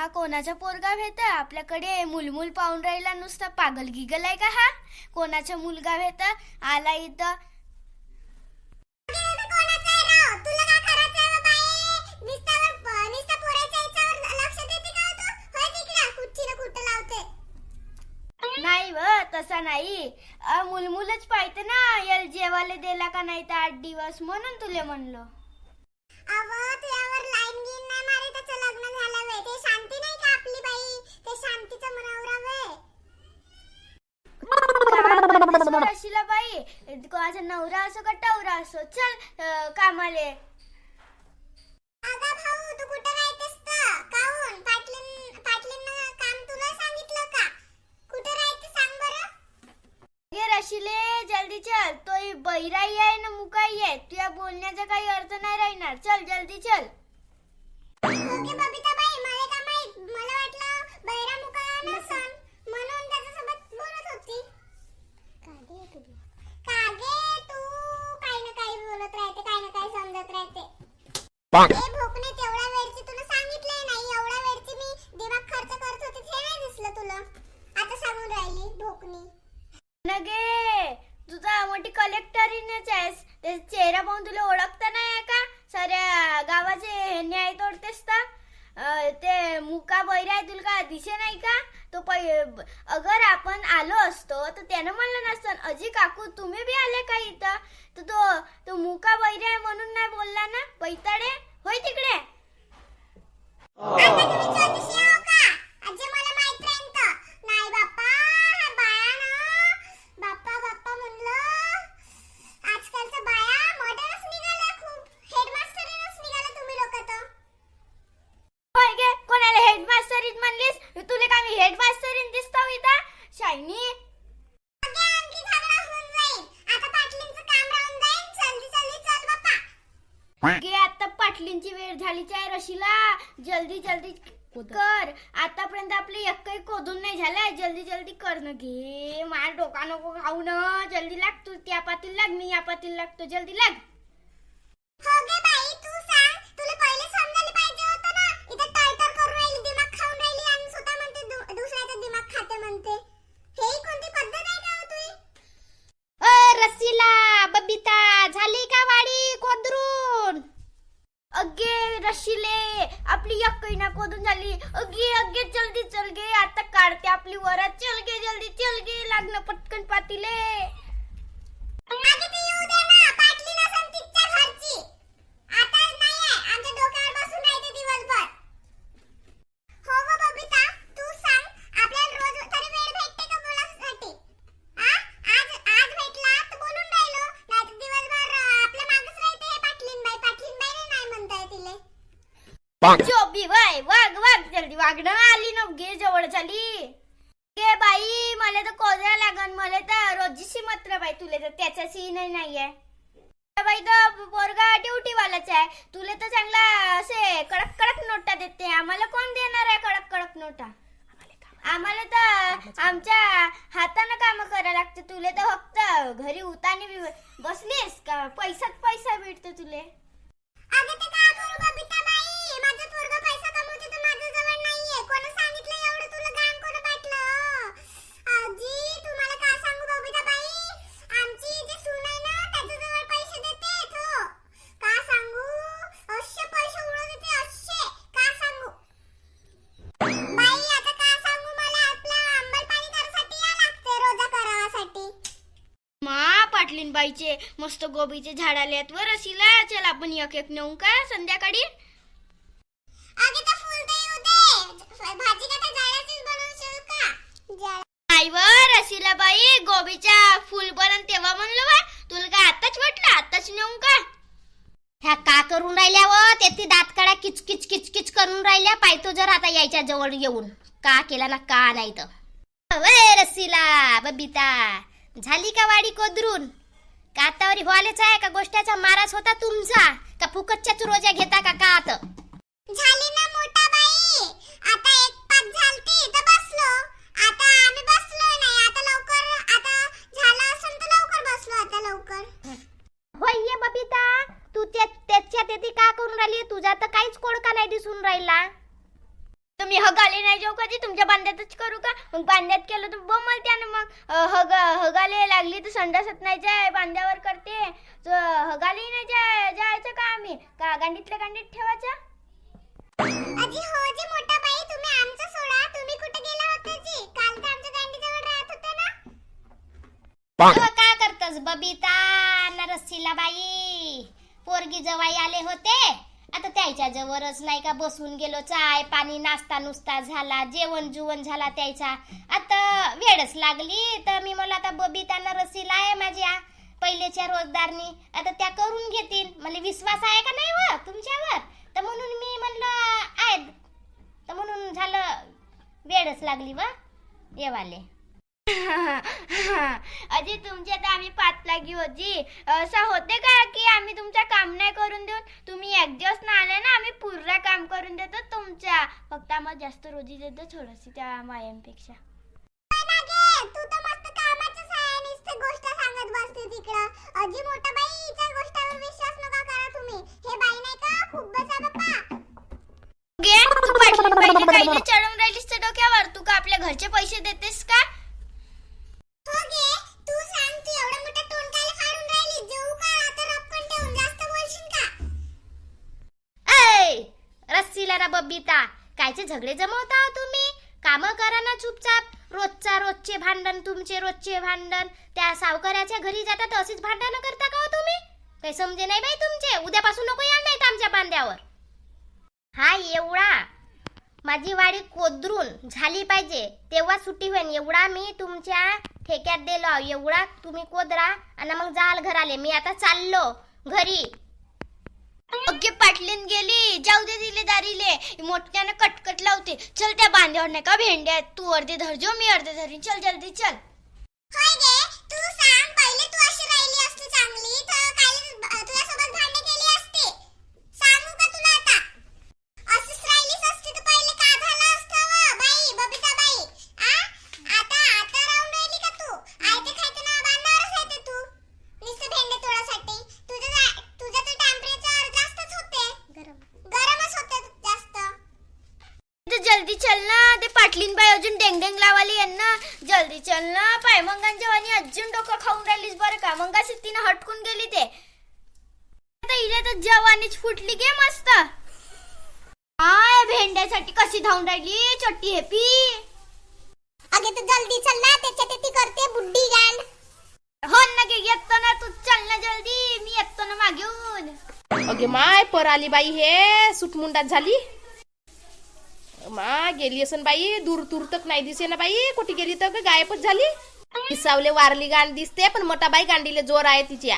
हा कोणाचा पोरगा भेट आपल्याकडे मुलमुल पाहून राहिला नुसता पागल गिगल आहे का हा कोणाचा मुलगा भेट आला इथं नाही व तसा नाही मुलमुलच पाहिजे ना याला जेवायला दिला का नाही तर 8 दिवस म्हणून तुले म्हणलो रशीला बाई कोणाचा नवरा असो का टवरा असो चल कामाले रशीले जल्दी चल तो बैराई आहे ना मुकाई आहे तुझ्या बोलण्याचा काही अर्थ नाही राहणार चल जल्दी चल नगे तुझा मोठी कलेक्टरीनेच आहेस ते चेहरा पाहून तुला ओळखता नाही का साऱ्या गावाचे न्याय तोडतेस ते मुका बैरा आहे तुला का दिसे नाही का तो अगर आपण आलो असतो तर त्यानं म्हणलं नसतं अजी काकू तुम्ही बी आले का इथं तर तो मुका बैरा आहे म्हणून नाही बोलला ना पैताडे होय तिकडे तुले का मी हेडमास्टरीन दिसतो इथं शायनी गे आता पाटलींची वेळ झालीची आहे रशीला जल्दी जल्दी कर आतापर्यंत आपली एकही कोदून नाही झालाय जल्दी जल्दी कर न घे मार डोका नको खाऊ न जल्दी लाग तू त्या पातील लाग मी या पातील लागतो जल्दी लाग रशीले आपली एकही ना कोदून झाली अगे अगे जल्दी चल गे आता काढते आपली वरात चल गे जल्दी चल गे लागणं पटकन पातीले जोबी वाय वाग वाग जल्दी वागणं आली न गे जवळ झाली गे बाई मला तर कोदरा लागन मला तर रोजीशी मतलब आहे तुले तर त्याच्याशी नाहीये बाई तर पोरगा ड्युटी वालाच आहे तुले तर चांगला असे कडक कडक नोटा देते आम्हाला कोण देणार आहे कडक कडक नोटा आम्हाला तर आमच्या हाताने काम करायला लागते तुले तर फक्त घरी उतानी बसलीस का पैसाच पैसा भेटतो तुले बाईचे मस्त गोबीचे झाड आले आहेत वर रशीला चल आपण एक एक नेऊ का संध्याकाळी नाही वर रशीला बाई गोबीच्या फुल बनन तेव्हा म्हणलो बा तुला काय आताच वाटलं आताच नेऊ का ह्या का करून राहिल्या व ते दात काढा किच किच किच किच करून राहिल्या पायतो जर आता यायच्या जवळ येऊन का केला ना का नाही तर रशीला बबिता झाली का वाडी कोदरून का आतावरी व्हालेच आहे का गोष्टाचा मारास होता तुमचा का फुकटच्याच रोजा घेता का का आता झाली ना मोठा बाई आता एक पाच झालती तर बसलो आता आम्ही बसलो नाही आता लवकर आता झाला असेल तर लवकर बसलो आता लवकर होय ये बबिता तू त्याच्या तेती का करून राहिली तुझा तर काहीच कोडका नाही दिसून राहिला तर मी हगाले नाही जाऊ कधी तुमच्या बांध्यातच करू का? मग बांध्यात केलं तर बोंबलते ना मग हगाले लागली तर संडासत नाही जाय बांध्यावर करते हगाले नाही जायचं का आम्ही का गांडीतल्या गांडीत ठेवायचं? अजी हो जी मोठा बाई तुम्ही आमचं सोडा तुम्ही कुठे गेला होता जी काल तर आमच्या गांडीजवळ राहत होते ना. का करतस बबिता न रसीला बाई पोरगी जवाई आले होते आता त्याच्या जवळच नाही का बसून गेलो चाय पाणी नाश्ता नुसता झाला जेवण जुवण झाला त्याचा आता वेळच लागली तर मी मला आता बबिता न रसीला आहे माझ्या पहिलेच्या रोजदारनी आता त्या करून घेतील मला विश्वास आहे का नाही व तुमच्यावर तर म्हणून मी म्हणलं आहेत तर म्हणून झालं वेळच लागली व येवाले. अजी तुमच्या तर आम्ही पाच लागी होती असं होते का की आम्ही तुमचं काम नाही करून देऊन तुम्ही एक दिवस ना आले ना आम्ही पूर्ण काम करून देतो तुमच्या फक्त आम्हाला जास्त रोजी देतो थोडीशी त्या मायांपेक्षा. तू तर मस्त कामाचं सायानीच गोष्ट सांगत बसते तिकडं. अजी मोठा बाई हिच्या गोष्टावर विश्वास नका करा तुम्ही. हे बाई नाही का खूप बसा बाप्पा. गे तू पाटली पहिले काहीले चढवून राहिलीस तर डोक्यावर तू का आपल्या घरचे पैसे देतेस का? हो गे तू सांग तू एवढा मोठा तोंड काय फाडून राहिली जेऊ का आता रपकन ठेवून जास्त बोलशील का? ऐ रस्सीला रा बबिता कायचे झगडे जमवता हो तुम्ही काम करा ना चुपचाप रोजचे भांडण तुमचे रोजचे भांडण त्या सावकाराच्या घरी जातात अशीच भांडणं करता का हो तुम्ही? काही समजे नाही बाई तुमचे उद्यापासून नको या नाहीत आमच्या बांध्यावर. हा एवढा माझी वाडी कोदरून झाली पाहिजे तेव्हा सुट्टी होईल एवढा मी तुमच्या ठेक्यात दिलो एवढा तुम्ही कोदरा आणि मग जाल घराले मी आता चाललो घरी. अगे पाटलीन गेली जाऊ दे दिले दारीले मोठ्यानं कटकट लावते चल त्या बांध्यावर नाही का भेंड्या तू अर्धे धरजो मी अर्धे धरीन चल जल्दी चल. होय गे तू सांग पहिले तू अशी राहिली असती चांगली तर काय तुझ्या सोबत भांडण केली असते सांगू का तुला आता अशीच राहिलीस असती तर पहिले का झालं असतं व बाई बबिता बाई आता राहून राहिली का तू आयते खायते ना बांधावरच येते तू नुसतं भेंडे तोडासाठी तुझं तर टेम्परेचर जास्तच होते गरमच होते जास्त. जल्दी चल ना ते पाटलीन बाई अजून डेंग लावाली यांना जल्दी चल ना पाय मंगांच्या वाणी अजून डोकं खाऊन राहिलीस बरं का मंगा सिद्धीनं हटकून गेली ते आता इले तर जवानीच फुटली गे मस्त. आय भेंड्यासाठी कशी धावून राहिली छोटी हेपी. अगे तू जल्दी चल ना त्याच्यात ती करते बुड्डी गांड. हो ना गे येतो ना तू चल ना जल्दी मी येतो ना मागून. अगे माय पर आली बाई हे सुटमुंडात झाली मा गेली असन बाई दूर दूर तक नाही दिसे ना बाई कुठे गेली तर गायबच झाली. विसावले वारली गांड दिसते पण मोठा बाई गांडीले जोर आहे तिच्या.